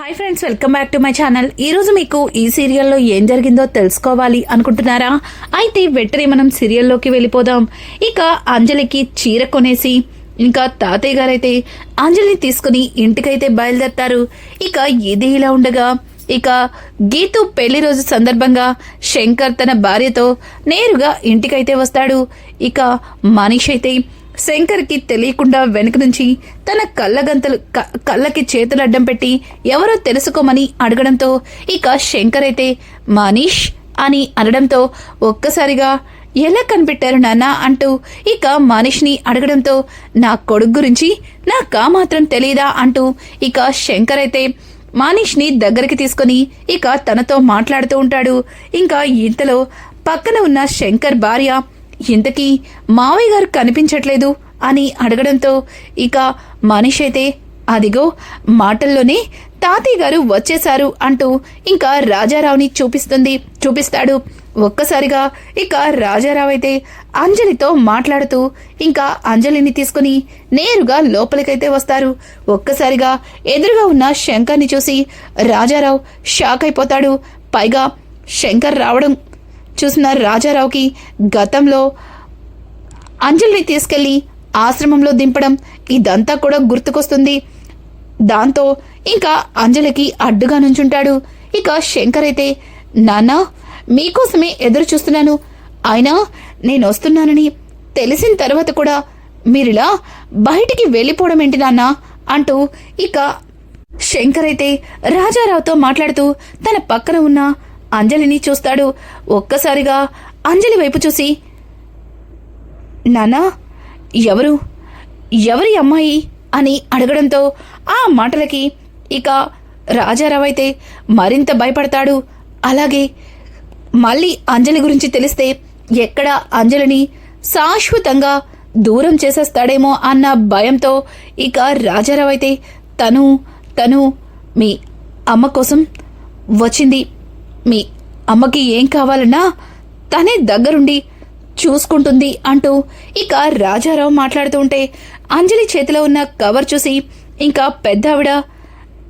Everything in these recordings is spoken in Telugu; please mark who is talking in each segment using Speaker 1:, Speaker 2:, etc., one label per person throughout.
Speaker 1: Hi friends, welcome back to my channel. ఈ రోజు మీకు ఈ సీరియల్లో ఏం జరిగిందో తెలుసుకోవాలి అనుకుంటున్నారా? అయితే వెంటనే మనం సీరియల్లోకి వెళ్ళిపోదాం. ఇక అంజలికి చీర కొనేసి ఇంకా తాతయ్య గారైతే అంజలిని తీసుకుని ఇంటికైతే బయలుదేరతారు. ఇక ఇది ఇలా ఉండగా ఇక గీతు పెళ్లి రోజు సందర్భంగా శంకర్ తన భార్యతో నేరుగా ఇంటికైతే వస్తాడు. ఇక మనీష్ అయితే శంకర్కి తెలియకుండా వెనుక నుంచి తన కళ్ళకి చేతులు అడ్డం పెట్టి ఎవరో తెలుసుకోమని అడగడంతో ఇక శంకర్ అయితే మనీష్ అని అనడంతో ఒక్కసారిగా ఎలా కనిపెట్టారు నాన్న అంటూ ఇక మనీష్ని అడగడంతో నా కొడుకు గురించి నాకా మాత్రం తెలియదా అంటూ ఇక శంకర్ అయితే మనీష్ని దగ్గరికి తీసుకుని ఇక తనతో మాట్లాడుతూ ఉంటాడు. ఇంకా ఇంతలో పక్కన ఉన్న శంకర్ భార్య ఇంతకీ మావయ్య గారు కనిపించట్లేదు అని అడగడంతో ఇక మనీష్ అయితే అదిగో మాటల్లోనే తాతయ్య గారు వచ్చేశారు అంటూ ఇంకా రాజారావుని చూపిస్తాడు. ఒక్కసారిగా ఇక రాజారావు అయితే అంజలితో మాట్లాడుతూ ఇంకా అంజలిని తీసుకుని నేరుగా లోపలికైతే వస్తారు. ఒక్కసారిగా ఎదురుగా ఉన్న శంకర్ని చూసి రాజారావు షాక్ అయిపోతాడు. పైగా శంకర్ రావడం చూసిన రాజారావుకి గతంలో అంజలిని తీసుకెళ్లి ఆశ్రమంలో దింపడం ఇదంతా కూడా గుర్తుకొస్తుంది. దాంతో ఇంకా అంజలికి అడ్డుగా నుంచుంటాడు. ఇక శంకర్ అయితే నాన్న మీకోసమే ఎదురు చూస్తున్నాను, అయినా నేను వస్తున్నానని తెలిసిన తర్వాత కూడా మీరిలా బయటికి వెళ్ళిపోవడం ఏంటి నాన్న అంటూ ఇక శంకర్ అయితే రాజారావుతో మాట్లాడుతూ తన పక్కన ఉన్న అంజలిని చూస్తాడు. ఒక్కసారిగా అంజలి వైపు చూసి నాన్నా ఎవరి అమ్మాయి అని అడగడంతో ఆ మాటలకి ఇక రాజారావు అయితే మరింత భయపడతాడు. అలాగే మళ్ళీ అంజలి గురించి తెలిస్తే ఎక్కడ అంజలిని శాశ్వతంగా దూరం చేసేస్తాడేమో అన్న భయంతో ఇక రాజారావు అయితే తను మీ అమ్మ కోసం వచ్చింది, మీ అమ్మకి ఏం కావాలన్నా తనే దగ్గరుండి చూసుకుంటుంది అంటూ ఇక రాజారావు మాట్లాడుతూ ఉంటే అంజలి చేతిలో ఉన్న కవర్ చూసి ఇంకా పెద్ద ఆవిడ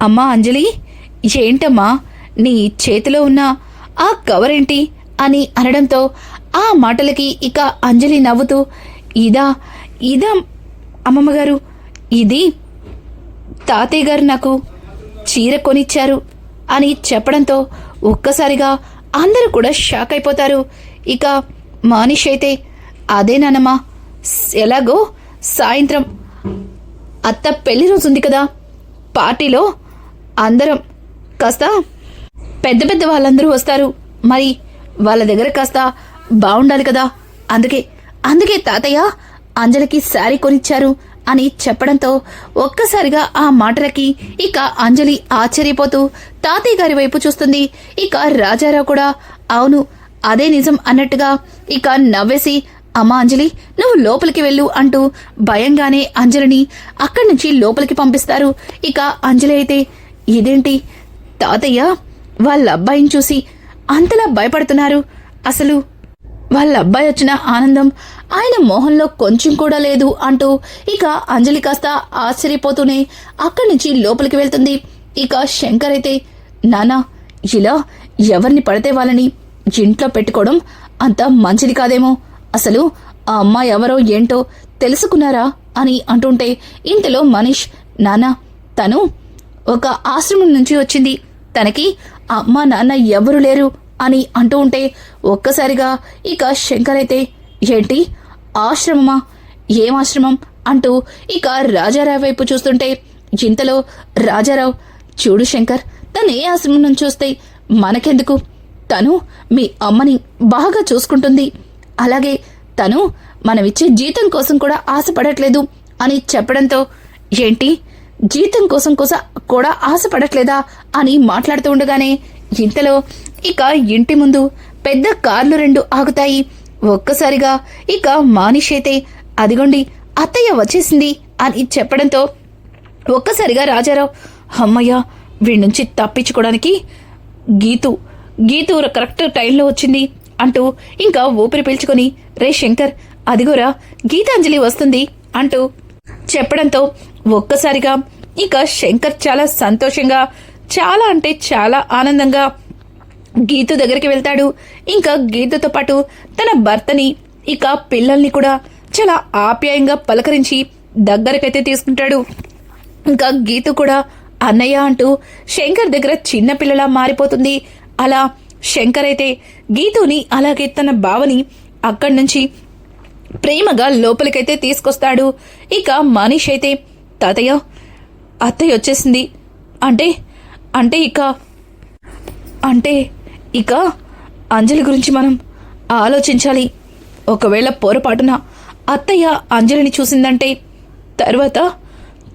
Speaker 1: అమ్మా అంజలి ఏంటమ్మా నీ చేతిలో ఉన్న ఆ కవర్ ఏంటి అని అనడంతో ఆ మాటలకి ఇక అంజలి నవ్వుతూ ఇదా అమ్మమ్మగారు, ఇది తాతయ్య గారు నాకు చీర కొనిచ్చారు అని చెప్పడంతో ఒక్కసారిగా అందరూ కూడా షాక్ అయిపోతారు. ఇక మనీష్ అయితే అదేనానమ్మా, ఎలాగో సాయంత్రం అత్త పెళ్లి రోజు ఉంది కదా, పార్టీలో అందరం కాస్త పెద్ద వాళ్ళందరూ వస్తారు, మరి వాళ్ళ దగ్గర కాస్త బాగుండాలి కదా, అందుకే తాతయ్య అంజలికి శారీ కొనిచ్చారు అని చెప్పడంతో ఒక్కసారిగా ఆ మాటలకి ఇక అంజలి ఆశ్చర్యపోతూ తాతయ్య గారి వైపు చూస్తుంది. ఇక రాజారావు కూడా అవును అదే నిజం అన్నట్టుగా ఇక నవ్వేసి అమ్మా అంజలి నువ్వు లోపలికి వెళ్ళు అంటూ భయంగానే అంజలిని అక్కడి నుంచి లోపలికి పంపిస్తారు. ఇక అంజలి అయితే ఇదేంటి తాతయ్య వాళ్ళ అబ్బాయిని చూసి అంతలా భయపడుతున్నారు, అసలు వాళ్ళ అబ్బాయి వచ్చిన ఆనందం ఆయన మోహంలో కొంచెం కూడా లేదు అంటూ ఇక అంజలి కాస్త ఆశ్చర్యపోతూనే అక్కడి నుంచి లోపలికి వెళ్తుంది. ఇక శంకర్ అయితే నానా ఇలా ఎవరిని పడితే వాళ్ళని ఇంట్లో పెట్టుకోవడం అంత మంచిది కాదేమో, అసలు ఆ అమ్మాయి ఎవరో ఏంటో తెలుసుకున్నారా అని అంటుంటే ఇంతలో మనీష్ నానా తను ఒక ఆశ్రమం నుంచి వచ్చింది, తనకి అమ్మ నాన్న ఎవరు లేరు అని అంటూ ఉంటే ఒక్కసారిగా ఇక శంకర్ అయితే ఏంటి ఆశ్రమమా, ఏం ఆశ్రమం అంటూ ఇక రాజారావు వైపు చూస్తుంటే ఇంతలో రాజారావు చూడు శంకర్, తను ఏ ఆశ్రమం నుంచి వస్తే మనకెందుకు, తను మీ అమ్మని బాగా చూసుకుంటుంది, అలాగే తను మనమిచ్చే జీతం కోసం కూడా ఆశపడట్లేదు అని చెప్పడంతో ఏంటి జీతం కోసం కూడా ఆశపడట్లేదా అని మాట్లాడుతూ ఉండగానే ఇంతలో ఇక ఇంటి ముందు పెద్ద కార్లు 2 ఆగుతాయి. ఒక్కసారిగా ఇక మనీష్ అయితే అదిగోండి అత్తయ్య వచ్చేసింది అని చెప్పడంతో ఒక్కసారిగా రాజారావు అమ్మయ్య వీడి నుంచి తప్పించుకోవడానికి గీతు కరెక్ట్ టైంలో వచ్చింది అంటూ ఇంకా ఊపిరి పీల్చుకొని రే శంకర్ అదిగోరా గీతాంజలి వస్తుంది అంటూ చెప్పడంతో ఒక్కసారిగా ఇక శంకర్ చాలా సంతోషంగా చాలా అంటే చాలా ఆనందంగా గీతు దగ్గరికి వెళ్తాడు. ఇంకా గీతుతో పాటు తన భర్తని ఇక పిల్లల్ని కూడా చాలా ఆప్యాయంగా పలకరించి దగ్గరకైతే తీసుకుంటాడు. ఇంకా గీతు కూడా అన్నయ్య అంటూ శంకర్ దగ్గర చిన్న పిల్లలా మారిపోతుంది. అలా శంకర్ అయితే గీతుని అలాగే తన బావని అక్కడి నుంచి ప్రేమగా లోపలికైతే తీసుకొస్తాడు. ఇక మనీష్ అయితే తాతయ్య అత్తయ్య వచ్చేసింది అంటే అంటే ఇక అంటే ఇక అంజలి గురించి మనం ఆలోచించాలి. ఒకవేళ పొరపాటున అత్తయ్య అంజలిని చూసిందంటే తర్వాత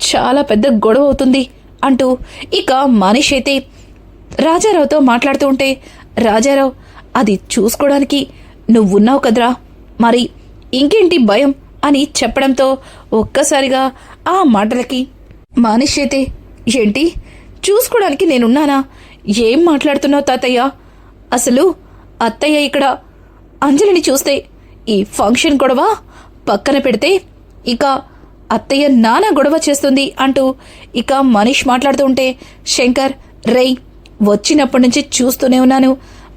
Speaker 1: చాలా పెద్ద గొడవ అవుతుంది అంటూ ఇక మనీష్ అయితే రాజారావుతో మాట్లాడుతూ ఉంటే, రాజారావు అది చూసుకోవడానికి నువ్వున్నావు కదరా, మరి ఇంకేంటి భయం అని చెప్పడంతో ఒక్కసారిగా ఆ మాటలకి మనీష్ అయితే ఏంటి చూసుకోవడానికి నేనున్నానా, ఏం మాట్లాడుతున్నావు తాతయ్య, అసలు అత్తయ్య ఇక్కడ అంజలిని చూస్తే ఈ ఫంక్షన్ గొడవ పక్కన పెడితే ఇక అత్తయ్య నానా గొడవ చేస్తుంది అంటూ ఇక మనీష్ మాట్లాడుతూ ఉంటే, శంకర్ రేయ్ వచ్చినప్పటి నుంచి చూస్తూనే ఉన్నాను,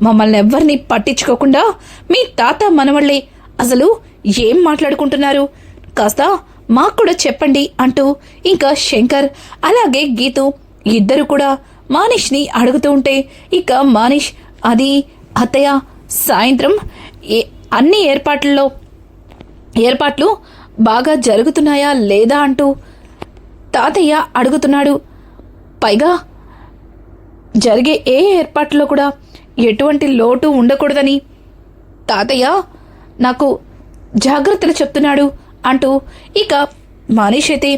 Speaker 1: మమ్మల్ని ఎవ్వరిని పట్టించుకోకుండా మీ తాత మనవళ్ళే అసలు ఏం మాట్లాడుకుంటున్నారు, కాస్త మాకు కూడా చెప్పండి అంటూ ఇంకా శంకర్ అలాగే గీతు ఇద్దరు కూడా మనీష్ని అడుగుతూ ఉంటే, ఇక మనీష్ అది అత్తయ్య సాయంత్రం అన్ని ఏర్పాట్లు బాగా జరుగుతున్నాయా లేదా అంటూ తాతయ్య అడుగుతున్నాడు. పైగా జరిగే ఏ ఏర్పాట్లో కూడా ఎటువంటి లోటు ఉండకూడదని తాతయ్య నాకు జాగ్రత్తలు చెప్తున్నాడు అంటూ ఇక మనీష్ అయితే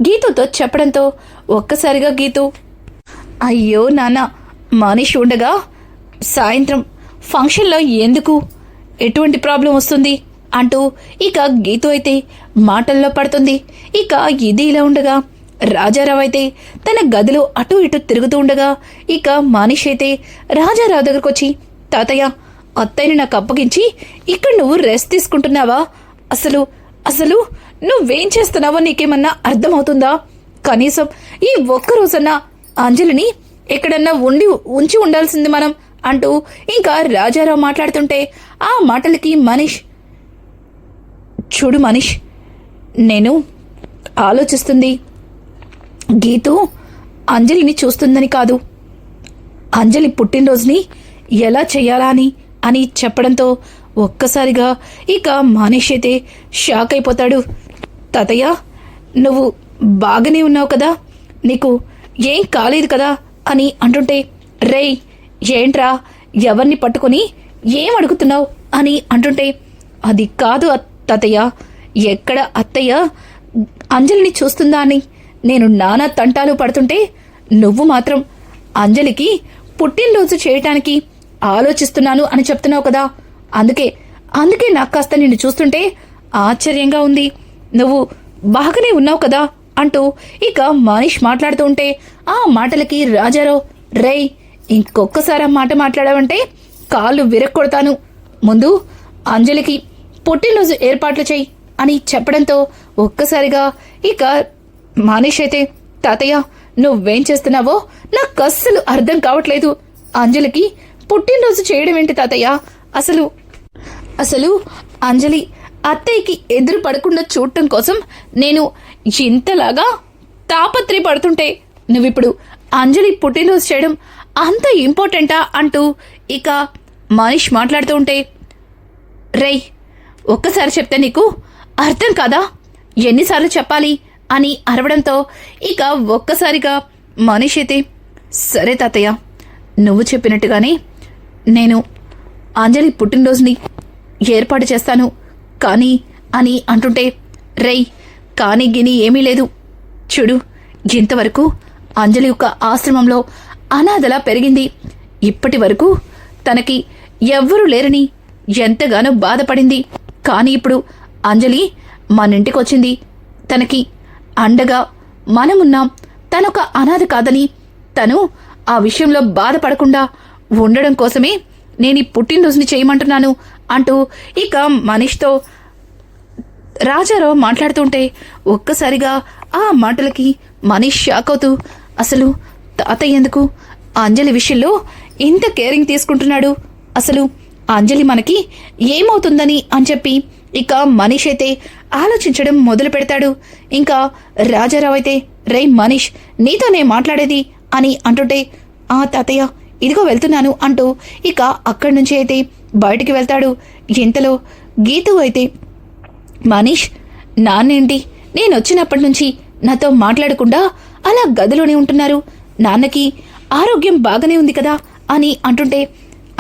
Speaker 1: గీతుతో చెప్పడంతో ఒక్కసారిగా గీతు అయ్యో నాన్న, మనీష్ ఉండగా సాయంత్రం ఫంక్షన్లో ఎందుకు, ఎటువంటి ప్రాబ్లం వస్తుంది అంటూ ఇక గీతు అయితే మాటల్లో పడుతుంది. ఇక ఇది ఇలా ఉండగా రాజారావు అయితే తన గదిలో అటు ఇటు తిరుగుతూ ఉండగా ఇక మనీష్ అయితే రాజారావు దగ్గరకు వచ్చి, తాతయ్య అత్తయ్యని నాకు అప్పగించి ఇక్కడ నువ్వు రెస్ట్ తీసుకుంటున్నావా, అసలు అసలు నువ్వేం చేస్తున్నావో నీకేమన్నా అర్థమవుతుందా, కనీసం ఈ ఒక్కరోజన్నా అంజలిని ఎక్కడన్నా ఉంచి ఉండాల్సింది మనం అంటూ ఇంకా రాజారావు మాట్లాడుతుంటే ఆ మాటలకి మనీష్, చూడు మనీష్, నేను ఆలోచిస్తుంది గీతు అంజలిని చూస్తుందని కాదు, అంజలి పుట్టినరోజుని ఎలా చెయ్యాలా అని చెప్పడంతో ఒక్కసారిగా ఇక మనీష్ అయితే షాక్ అయిపోతాడు. తాతయ్య నువ్వు బాగానే ఉన్నావు కదా, నీకు ఏం కాలేదు కదా అని అంటుంటే, రేయ్ ఏంట్రా ఎవరిని పట్టుకుని ఏం అడుగుతున్నావు అని అంటుంటే, అది కాదు తాతయ్య, ఎక్కడ అత్తయ్య అంజలిని చూస్తుందా అని నేను నానా తంటాలు పడుతుంటే నువ్వు మాత్రం అంజలికి పుట్టినరోజు చేయటానికి ఆలోచిస్తున్నాను అని చెప్తున్నావు కదా, అందుకే నాకు కాస్త నిన్ను చూస్తుంటే ఆశ్చర్యంగా ఉంది, నువ్వు బాగానే ఉన్నావు కదా అంటూ ఇక మనీష్ మాట్లాడుతూ ఉంటే ఆ మాటలకి రాజారావు, రేయ్ ఇంకొక్కసారి ఆ మాట మాట్లాడావంటే కాళ్ళు విరక్కొడతాను, ముందు అంజలికి పుట్టినరోజు ఏర్పాట్లు చెయ్యి అని చెప్పడంతో ఒక్కసారిగా ఇక మనీష్ అయితే, తాతయ్య నువ్వేం చేస్తున్నావో నాకు అస్సలు అర్థం కావట్లేదు, అంజలికి పుట్టినరోజు చేయడం ఏంటి తాతయ్య, అసలు అంజలి అత్తయ్యకి ఎదురు పడకుండా చూడటం కోసం నేను ఇంతలాగా తాపత్రయపడుతుంటే నువ్విప్పుడు అంజలి పుట్టినరోజు చేయడం అంత ఇంపార్టెంటా అంటూ ఇక మనీష్ మాట్లాడుతూ ఉంటే, రేయ్ ఒక్కసారి చెప్తే నీకు అర్థం కాదా, ఎన్నిసార్లు చెప్పాలి అని అరవడంతో ఇక ఒక్కసారిగా మనీష్ అయితే, సరే తాతయ్య నువ్వు చెప్పినట్టుగానే నేను అంజలి పుట్టినరోజుని ఏర్పాటు చేస్తాను కానీ అని అంటుంటే, రేయ్ కానీ గిని ఏమీ లేదు, చూడు ఇంతవరకు అంజలి ఒక ఆశ్రమంలో అనాథలా పెరిగింది, ఇప్పటి వరకు తనకి ఎవ్వరూ లేరని ఎంతగానో బాధపడింది, కానీ ఇప్పుడు అంజలి మనింటికి వచ్చింది, తనకి అండగా మనమున్నాం, తనొక అనాథ కాదని తను ఆ విషయంలో బాధపడకుండా ఉండడం కోసమే నేను ఈ పుట్టినరోజుని చేయమంటున్నాను అంటూ ఇక మనీష్తో రాజారావు మాట్లాడుతుంటే ఒక్కసారిగా ఆ మాటలకి మనీష్ షాక్ అవుతూ, అసలు తాతయ్య ఎందుకు అంజలి విషయంలో ఇంత కేరింగ్ తీసుకుంటున్నాడు? అసలు అంజలి మనకి ఏమవుతుందని అని చెప్పి ఇక మనీష్ అయితే ఆలోచించడం మొదలు పెడతాడు. ఇంకా రాజారావు అయితే, రే మనీష్, నీతోనే మాట్లాడేది అని అంటుంటే, ఆ తాతయ్య ఇదిగో వెళ్తున్నాను అంటూ ఇక అక్కడి నుంచి అయితే బయటికి వెళ్తాడు. ఇంతలో గీతు అయితే, మనీష్, నాన్నేంటి నేను వచ్చినప్పటి నుంచి నాతో మాట్లాడకుండా అలా గదిలోనే ఉంటున్నారు? నాన్నకి ఆరోగ్యం బాగానే ఉంది కదా అని అంటుంటే,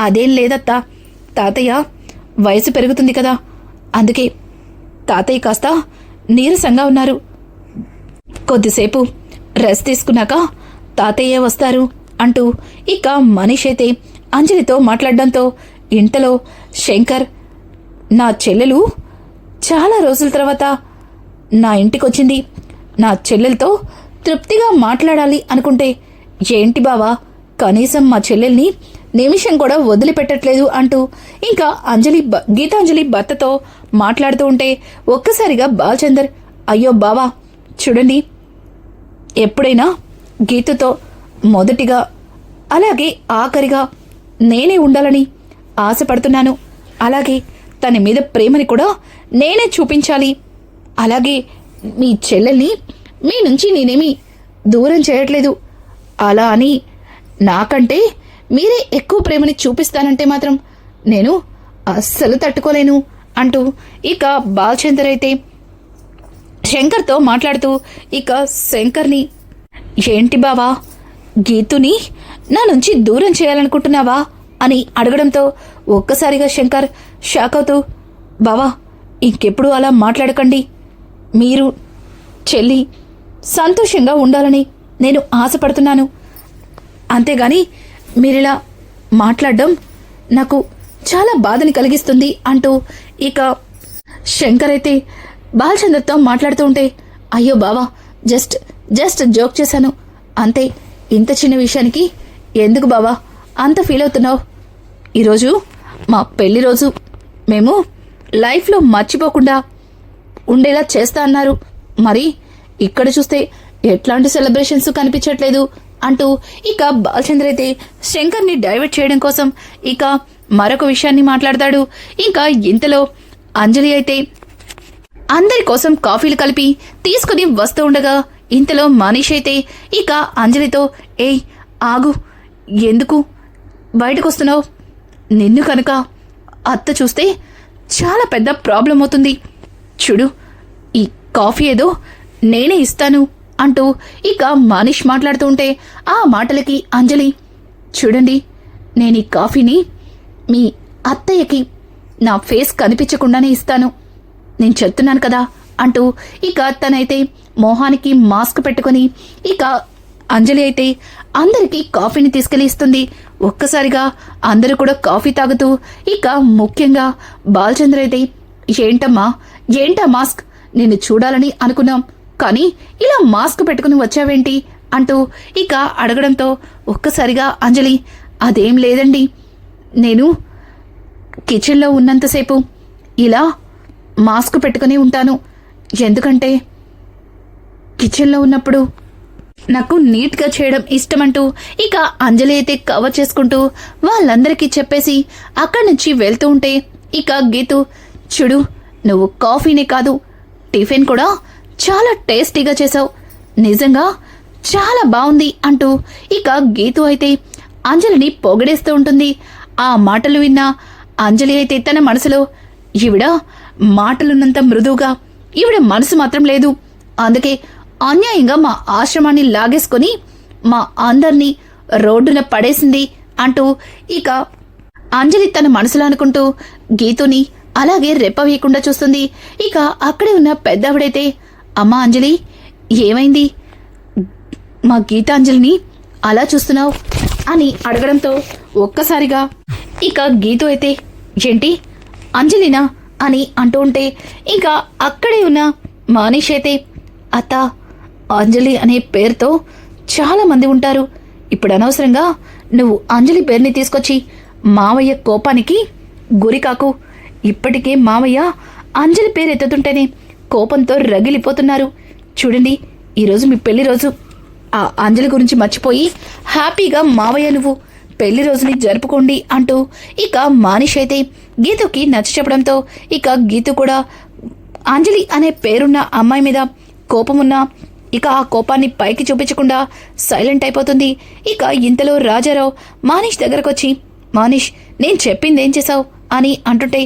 Speaker 1: అదేం లేదత్తా, తాతయ్య వయసు పెరుగుతుంది కదా, అందుకే తాతయ్య కాస్త నీరసంగా ఉన్నారు. కొద్దిసేపు రెస్ట్ తీసుకున్నాక తాతయ్య వస్తారు అంటూ ఇక మనీష్ అయితే అంజలితో మాట్లాడడంతో ఇంతలో శంకర్, నా చెల్లెలు చాలా రోజుల తర్వాత నా ఇంటికొచ్చింది. నా చెల్లెలతో తృప్తిగా మాట్లాడాలి అనుకుంటే, ఏంటి బావా కనీసం మా చెల్లెల్ని నిమిషం కూడా వదిలిపెట్టట్లేదు అంటూ ఇంకా గీతాంజలి భర్తతో మాట్లాడుతూ ఉంటే ఒక్కసారిగా బాలచందర్, అయ్యో బావా చూడండి, ఎప్పుడైనా గీతుతో మొదటిగా అలాగే ఆఖరిగా నేనే ఉండాలని ఆశపడుతున్నాను. అలాగే తన మీద ప్రేమని కూడా నేనే చూపించాలి. అలాగే మీ చెల్లెల్ని మీ నుంచి నేనేమి దూరం చేయట్లేదు. అలా అని నాకంటే మీరే ఎక్కువ ప్రేమని చూపిస్తానంటే మాత్రం నేను అస్సలు తట్టుకోలేను అంటూ ఇక బాలచందర్ అయితే శంకర్తో మాట్లాడుతూ ఇక శంకర్ని, ఏంటి బావా గీతుని నా నుంచి దూరం చేయాలనుకుంటున్నావా అని అడగడంతో ఒక్కసారిగా శంకర్ షాక్ అవుతూ, బావా ఇంకెప్పుడు అలా మాట్లాడకండి. మీరు చెల్లి సంతోషంగా ఉండాలని నేను ఆశపడుతున్నాను. అంతేగాని మీరిలా మాట్లాడడం నాకు చాలా బాధని కలిగిస్తుంది అంటూ ఇక శంకర్ అయితే బాలచందర్తో మాట్లాడుతూ ఉంటే, అయ్యో బావా జస్ట్ జోక్ చేశాను అంతే, ఇంత చిన్న విషయానికి ఎందుకు బావా అంత ఫీల్ అవుతున్నావు? ఈరోజు మా పెళ్లి రోజు, మేము లైఫ్లో మర్చిపోకుండా ఉండేలా చేస్తా అన్నారు. మరి ఇక్కడ చూస్తే ఎట్లాంటి సెలబ్రేషన్స్ కనిపించట్లేదు అంటూ ఇక బాలచంద్ర అయితే శంకర్ని డైవర్ట్ చేయడం కోసం ఇక మరొక విషయాన్ని మాట్లాడతాడు. ఇంకా ఇంతలో అంజలి అయితే అందరి కోసం కాఫీలు కలిపి తీసుకుని వస్తూ ఉండగా ఇంతలో మనీష్ అయితే ఇక అంజలితో, ఏయ్ ఆగు, ఎందుకు బయటకు వస్తున్నావు? నిన్ను కనుక అత్త చూస్తే చాలా పెద్ద ప్రాబ్లం అవుతుంది. చూడు, ఈ కాఫీ ఏదో నేనే ఇస్తాను అంటూ ఇక మనీష్ మాట్లాడుతూ ఉంటే ఆ మాటలకి అంజలి, చూడండి, నేను ఈ కాఫీని మీ అత్తయ్యకి నా ఫేస్ కనిపించకుండానే ఇస్తాను, నేను చెప్తున్నాను కదా అంటూ ఇక తనైతే మొహానికి మాస్క్ పెట్టుకుని ఇక అంజలి అయితే అందరికీ కాఫీని తీసుకెళ్లి ఇస్తుంది. ఒక్కసారిగా అందరూ కూడా కాఫీ తాగుతూ ఇక ముఖ్యంగా బాలచంద్ర అయితే, ఏంటా మాస్క్, నిన్ను చూడాలని అనుకున్నాం, కానీ ఇలా మాస్క్ పెట్టుకుని వచ్చావేంటి అంటూ ఇక అడగడంతో ఒక్కసారిగా అంజలి, అదేం లేదండి, నేను కిచెన్లో ఉన్నంతసేపు ఇలా మాస్క్ పెట్టుకుని ఉంటాను. ఎందుకంటే కిచెన్లో ఉన్నప్పుడు నాకు నీట్గా చేయడం ఇష్టమంటూ ఇక అంజలి అయితే కవర్ చేసుకుంటూ వాళ్ళందరికీ చెప్పేసి అక్కడి నుంచి వెళ్తూ ఉంటే ఇక గీతు, చూడు, నువ్వు కాఫీనే కాదు టిఫిన్ కూడా చాలా టేస్టీగా చేసావు, నిజంగా చాలా బాగుంది అంటూ ఇక గీతు అయితే అంజలిని పొగడేస్తూ ఉంటుంది. ఆ మాటలు విన్న అంజలి అయితే తన మనసులో, ఈవిడ మాటలున్నంత మృదువుగా ఈవిడ మనసు మాత్రం లేదు, అందుకే అన్యాయంగా మా ఆశ్రమాన్ని లాగేసుకుని మా అందర్నీ రోడ్డున పడేసింది అంటూ ఇక అంజలి తన మనసులో అనుకుంటూ గీతుని అలాగే రెప్పవేయకుండా చూస్తుంది. ఇక అక్కడే ఉన్న పెద్దవిడైతే, అమ్మా అంజలి, ఏమైంది, మా గీతాంజలిని అలా చూస్తున్నావు అని అడగడంతో ఒక్కసారిగా ఇక గీతు అయితే, ఏంటి అంజలినా అని అంటూ ఉంటే ఇంకా అక్కడే ఉన్న మనీష్ అయితే, అత్త, అంజలి అనే పేరుతో చాలా మంది ఉంటారు, ఇప్పుడు అనవసరంగా నువ్వు అంజలి పేరుని తీసుకొచ్చి మావయ్య కోపానికి గురికాకు. ఇప్పటికే మావయ్య అంజలి పేరు ఎత్తుతుంటేనే కోపంతో రగిలిపోతున్నారు. చూడండి, ఈరోజు మీ పెళ్లి రోజు, ఆ అంజలి గురించి మర్చిపోయి హ్యాపీగా మావయ్య నువ్వు పెళ్లి రోజుని జరుపుకోండి అంటూ ఇక మానిష్ అయితే గీతుకి నచ్చ చెప్పడంతో ఇక గీతు కూడా అంజలి అనే పేరున్న అమ్మాయి మీద కోపమున్నా ఇక ఆ కోపాన్ని పైకి చూపించకుండా సైలెంట్ అయిపోతుంది. ఇక ఇంతలో రాజారావు మానిష్ దగ్గరకొచ్చి, మానిష్ నేను చెప్పిందేం చేశావు అని అంటుంటే,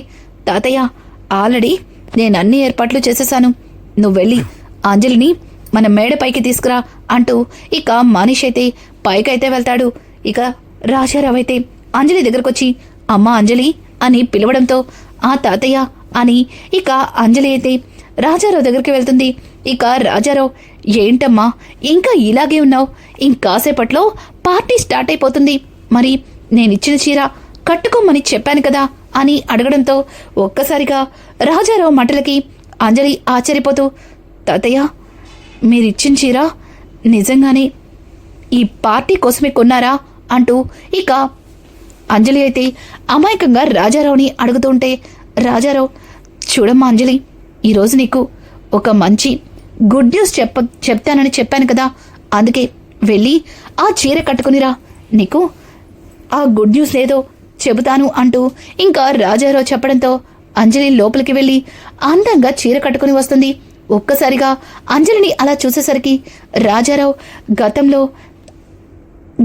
Speaker 1: తాతయ్య ఆల్రెడీ నేను అన్ని ఏర్పాట్లు చేసేశాను, నువ్వు వెళ్ళి అంజలిని మన మేడ పైకి తీసుకురా అంటూ ఇక మానిష్ అయితే పైకైతే వెళ్తాడు. ఇక రాజారావు అయితే అంజలి దగ్గరకొచ్చి అమ్మా అంజలి అని పిలవడంతో ఆ తాతయ్య అని ఇక అంజలి అయితే రాజారావు దగ్గరికి వెళ్తుంది. ఇక రాజారావు ఏంటమ్మా ఇంకా ఇలాగే ఉన్నావు, ఇంకాసేపట్లో పార్టీ స్టార్ట్ అయిపోతుంది, మరి నేనిచ్చిన చీర కట్టుకోమని చెప్పాను కదా అని అడగడంతో ఒక్కసారిగా రాజారావు మాటలకి అంజలి ఆశ్చర్యపోతూ, తాతయ్య మీరిచ్చిన చీర నిజంగానే ఈ పార్టీ కోసమే కొన్నారా అంటూ ఇక అంజలి అయితే అమాయకంగా రాజారావుని అడుగుతుంటే, రాజారావు చూడమ్మా అంజలి, ఈరోజు నీకు ఒక మంచి గుడ్ న్యూస్ చెప్తానని చెప్పాను కదా, అందుకే వెళ్ళి ఆ చీర కట్టుకునిరా, నీకు ఆ గుడ్ న్యూస్ లేదో చెబుతాను అంటూ ఇంకా రాజారావు చెప్పడంతో అంజలి లోపలికి వెళ్ళి అందంగా చీర కట్టుకుని వస్తుంది. ఒక్కసారిగా అంజలిని అలా చూసేసరికి రాజారావు గతంలో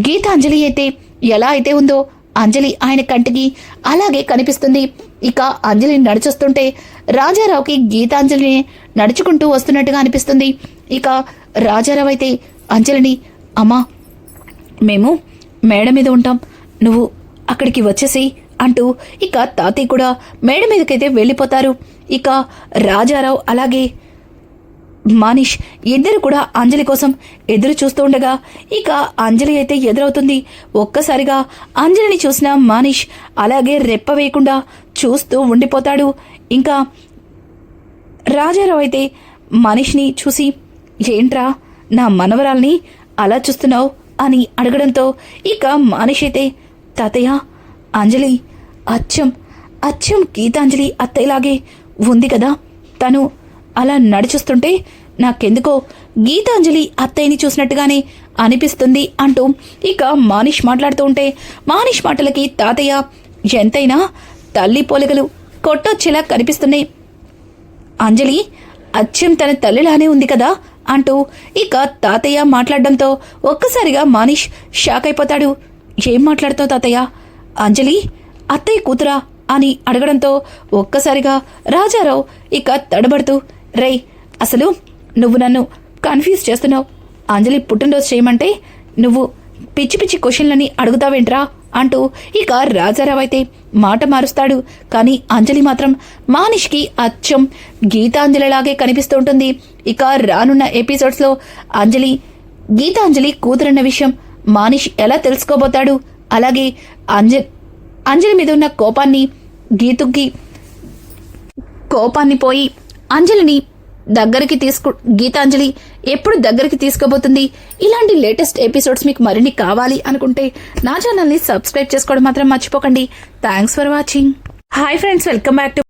Speaker 1: గీతాంజలి అయితే ఎలా అయితే ఉందో అంజలి ఆయన కంటికి అలాగే కనిపిస్తుంది. ఇక అంజలి నడుచొస్తుంటే రాజారావుకి గీతాంజలిని నడుచుకుంటూ వస్తున్నట్టుగా అనిపిస్తుంది. ఇక రాజారావు అయితే అంజలిని, అమ్మా మేము మేడ మీద ఉంటాం, నువ్వు అక్కడికి వచ్చేసి అంటూ ఇక తాతయ్య కూడా మేడ మీదకైతే వెళ్ళిపోతారు. ఇక రాజారావు అలాగే మానిష్ ఇద్దరు కూడా అంజలి కోసం ఎదురు చూస్తూ ఉండగా ఇక అంజలి అయితే ఎదురవుతుంది. ఒక్కసారిగా అంజలిని చూసిన మానిష్ అలాగే రెప్ప వేయకుండా చూస్తూ ఉండిపోతాడు. ఇంకా రాజారావు అయితే మనీష్ని చూసి, ఏంట్రా నా మనవరాల్ని అలా చూస్తున్నావు అని అడగడంతో ఇక మనీష్ అయితే, తాతయ్య అంజలి అచ్చం గీతాంజలి అత్తయ్యలాగే ఉంది కదా, తను అలా నడిచొస్తుంటే నాకెందుకో గీతాంజలి అత్తయ్యని చూసినట్టుగానే అనిపిస్తుంది అంటూ ఇక మానిష్ మాట్లాడుతూ ఉంటే మానిష్ మాటలకి తాతయ్య ఎంతైనా తల్లి పోలికలు కొట్టొచ్చేలా కనిపిస్తున్నాయి, అంజలి అచ్చం తన తల్లిలానే ఉంది కదా అంటూ ఇక తాతయ్య మాట్లాడడంతో ఒక్కసారిగా మానిష్ షాక్ అయిపోతాడు. ఏం మాట్లాడుతావు తాతయ్య, అంజలి అత్తయ్య కూతురా అని అడగడంతో ఒక్కసారిగా రాజారావు ఇక తడబడుతూ, రేయ్ అసలు నువ్వు నన్ను కన్ఫ్యూజ్ చేస్తున్నావు, అంజలి పుట్టినరోజు చేయమంటే నువ్వు పిచ్చి పిచ్చి క్వశ్చన్లని అడుగుతావేంట్రా అంటూ ఇక రాజారావు అయితే మాట మారుస్తాడు. కానీ అంజలి మాత్రం మానిష్కి అచ్చం గీతాంజలిలాగే కనిపిస్తూ ఉంటుంది. ఇక రానున్న ఎపిసోడ్స్లో అంజలి గీతాంజలి కూతురన్న విషయం మానిష్ ఎలా తెలుసుకోబోతాడు, అలాగే అంజలి మీద ఉన్న కోపాన్ని పోయి అంజలిని దగ్గరికి గీతాంజలి ఎప్పుడు దగ్గరికి తీసుకోబోతుంది. ఇలాంటి లేటెస్ట్ ఎపిసోడ్స్ మీకు మరిన్ని కావాలి అనుకుంటే నా ఛానల్ని సబ్స్క్రైబ్ చేసుకోవడం మాత్రం మర్చిపోకండి. Thanks for watching. Hi friends, welcome back to